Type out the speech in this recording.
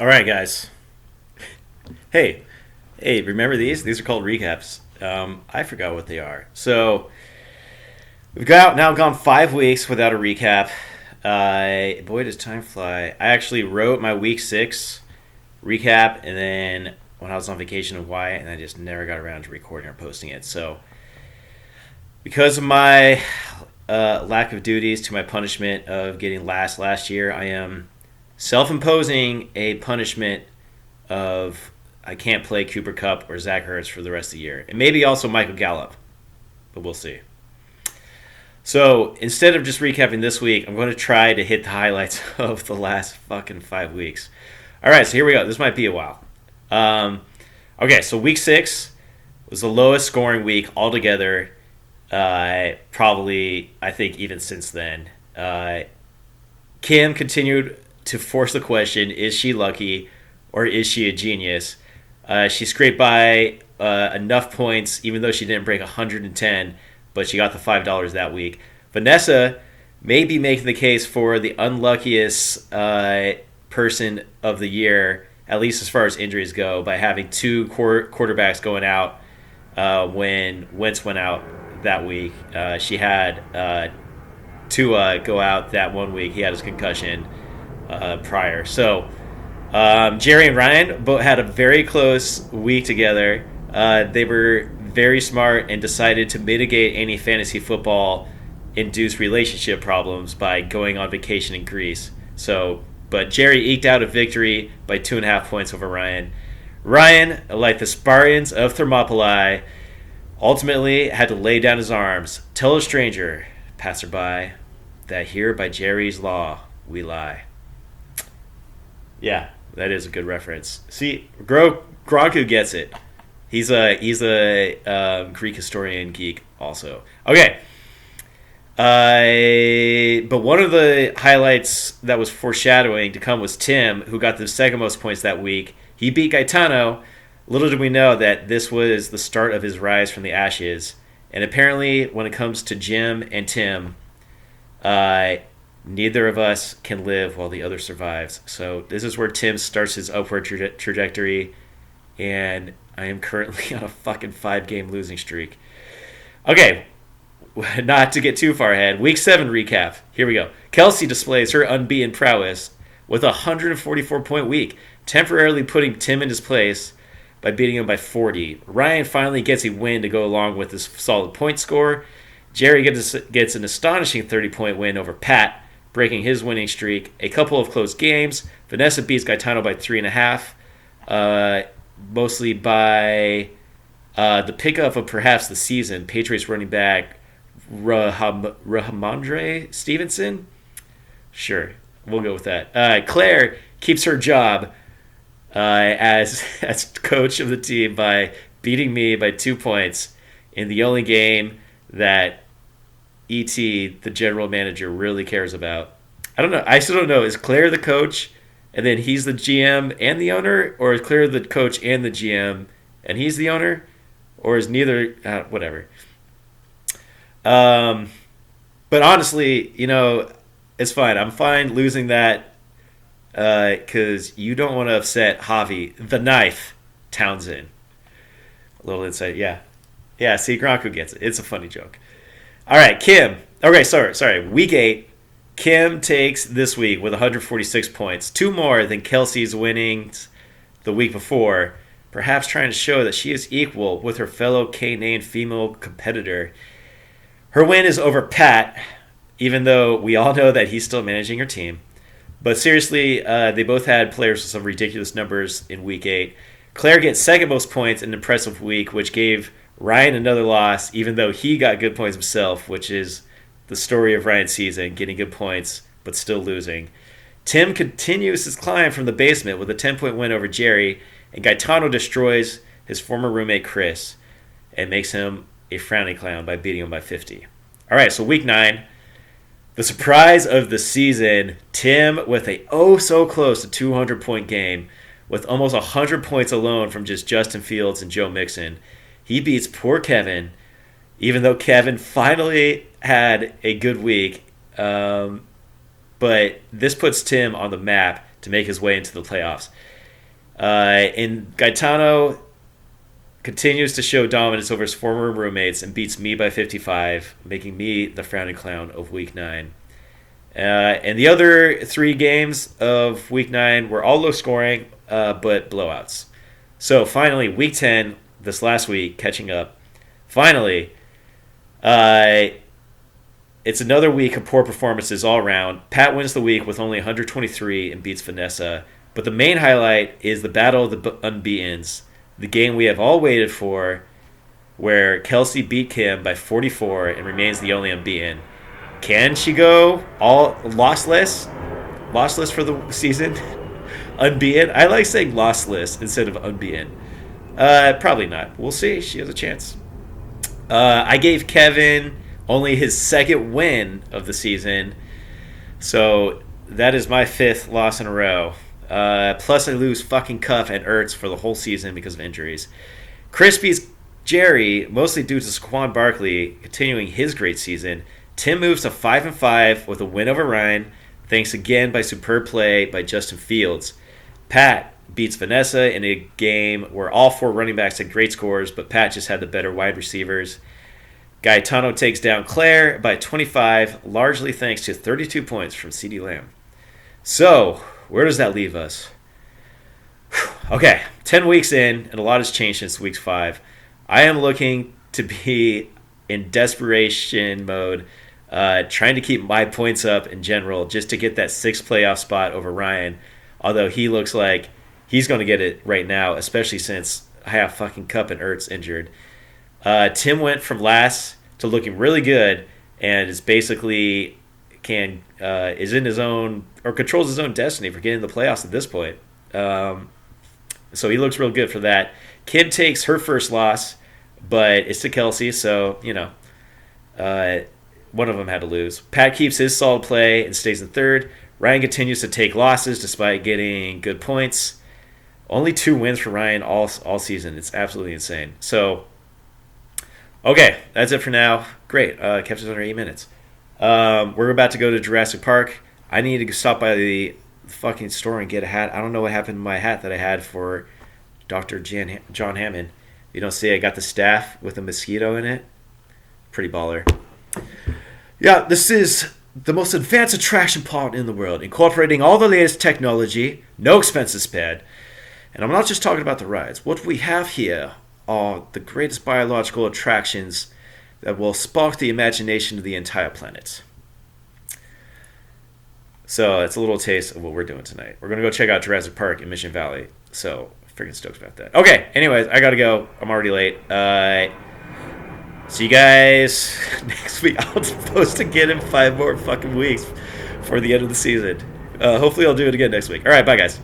All right, guys. Hey, hey, remember these? These are called recaps. I forgot what they are. So we've now gone 5 weeks without a recap. Boy, does time fly. I actually wrote my week 6 recap, and then when I was on vacation in Hawaii, and I just never got around to recording or posting it. So because of my lack of duties to my punishment of getting last year, I am self-imposing a punishment of I can't play Cooper Kup or Zach Ertz for the rest of the year. And maybe also Michael Gallup, but we'll see. So instead of just recapping this week, I'm going to try to hit the highlights of the last fucking 5 weeks. All right, so here we go. This might be a while. Okay, so week 6 was the lowest scoring week altogether. Probably, I think, even since then. Kim continued to force the question, is she lucky or is she a genius? She scraped by enough points, even though she didn't break 110, but she got the $5 that week. Vanessa may be making the case for the unluckiest person of the year, at least as far as injuries go, by having two quarterbacks going out when Wentz went out that week. She had Tua go out that one week. He had his concussion prior. So Geri and Ryan both had a very close week together. They were very smart and decided to mitigate any fantasy football induced relationship problems by going on vacation in Greece. But Geri eked out a victory by 2.5 points over Ryan. Ryan, like the Spartans of Thermopile, ultimately had to lay down his arms. Tell a stranger, passerby, that here by Geri's law we lie. Yeah, that is a good reference. See, Gronku gets it. He's a Greek historian geek also. Okay. But one of the highlights that was foreshadowing to come was Tim, who got the second most points that week. He beat Gaetano. Little did we know that this was the start of his rise from the ashes. And apparently, when it comes to Jim and Tim, neither of us can live while the other survives. So this is where Tim starts his upward trajectory, and I am currently on a fucking 5-game losing streak. Okay, not to get too far ahead. Week 7 recap. Here we go. Kelsey displays her unbeaten prowess with a 144-point week, temporarily putting Tim in his place by beating him by 40. Ryan finally gets a win to go along with his solid point score. Geri gets an astonishing 30-point win over Pat, breaking his winning streak. A couple of close games. Vanessa beats Gaetano by 3.5, mostly by the pickup of perhaps the season, Patriots running back Rahamondre Stevenson. Sure, we'll go with that. Claire keeps her job as coach of the team by beating me by 2 points in the only game that E.T., the general manager, really cares about. I don't know. I still don't know. Is Claire the coach and then he's the GM and the owner? Or is Claire the coach and the GM and he's the owner? Or is neither? Whatever. But honestly, it's fine. I'm fine losing that because you don't want to upset Javi, the knife, Townsend. A little insight. Yeah. Yeah, see, Gronku gets it. It's a funny joke. All right, Kim. Okay, sorry. Week 8. Kim takes this week with 146 points, 2 more than Kelsey's winnings the week before, perhaps trying to show that she is equal with her fellow Canaan female competitor. Her win is over Pat, even though we all know that he's still managing her team. But seriously, they both had players with some ridiculous numbers in week 8. Claire gets second most points in an impressive week, which gave Ryan another loss, even though he got good points himself, which is the story of Ryan's season, getting good points but still losing. Tim continues his climb from the basement with a 10-point win over Geri, and Gaetano destroys his former roommate Chris and makes him a frowning clown by beating him by 50. All right, so week 9, the surprise of the season, Tim with a so-close to 200-point game with almost 100 points alone from just Justin Fields and Joe Mixon. He beats poor Kevin, even though Kevin finally had a good week. But this puts Tim on the map. to make his way into the playoffs. And Gaetano continues to show dominance over his former roommates and beats me by 55, making me the frowning clown of Week 9. And the other 3 games of Week 9 were all low scoring, but blowouts. So finally, Week 10, this last week, catching up. Finally, it's another week of poor performances all around. Pat wins the week with only 123 and beats Vanessa. But the main highlight is the Battle of the Unbeatens, the game we have all waited for, where Kelsey beat Kim by 44 and remains the only unbeaten. Can she go all lossless? Lossless for the season? Unbeaten? I like saying lossless instead of unbeaten. Probably not. We'll see. She has a chance. I gave Kevin only his 2nd win of the season. So that is my 5th loss in a row. Plus I lose fucking Kup and Ertz for the whole season because of injuries. Chris beats Geri, mostly due to Saquon Barkley continuing his great season. Tim moves to 5-5 with a win over Ryan, thanks again by superb play by Justin Fields. Pat beats Vanessa in a game where all 4 running backs had great scores, but Pat just had the better wide receivers. Gaetano takes down Claire by 25, largely thanks to 32 points from CeeDee Lamb. So, where does that leave us? Okay, 10 weeks in, and a lot has changed since week 5. I am looking to be in desperation mode, trying to keep my points up in general, just to get that 6th playoff spot over Ryan, although he looks like he's going to get it right now, especially since I have fucking Kup and Ertz injured. Tim went from last to looking really good, and is basically is in his own, or controls his own destiny for getting the playoffs at this point. So he looks real good for that. Kim takes her first loss, but it's to Kelsey, so one of them had to lose. Pat keeps his solid play and stays in 3rd. Ryan continues to take losses despite getting good points. Only 2 wins for Ryan all season. It's absolutely insane. So, okay, that's it for now. Great. Kept us under 8 minutes. We're about to go to Jurassic Park. I need to stop by the fucking store and get a hat. I don't know what happened to my hat that I had for Dr. John Hammond. You don't see I got the staff with a mosquito in it. Pretty baller. Yeah, this is the most advanced attraction park in the world, incorporating all the latest technology, no expenses spared. And I'm not just talking about the rides. What we have here are the greatest biological attractions that will spark the imagination of the entire planet. So it's a little taste of what we're doing tonight. We're going to go check out Jurassic Park in Mission Valley. So freaking stoked about that. Okay, anyways, I got to go. I'm already late. See you guys next week. I'm supposed to get in 5 more fucking weeks for the end of the season. Hopefully I'll do it again next week. All right, bye guys.